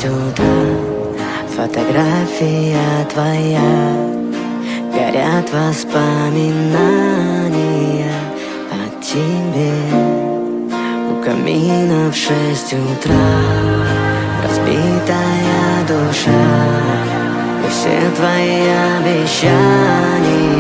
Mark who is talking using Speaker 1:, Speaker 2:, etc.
Speaker 1: утра. Фотография твоя, горят воспоминания о тебе. У камина в 6 утра, разбитая душа, и все твои обещания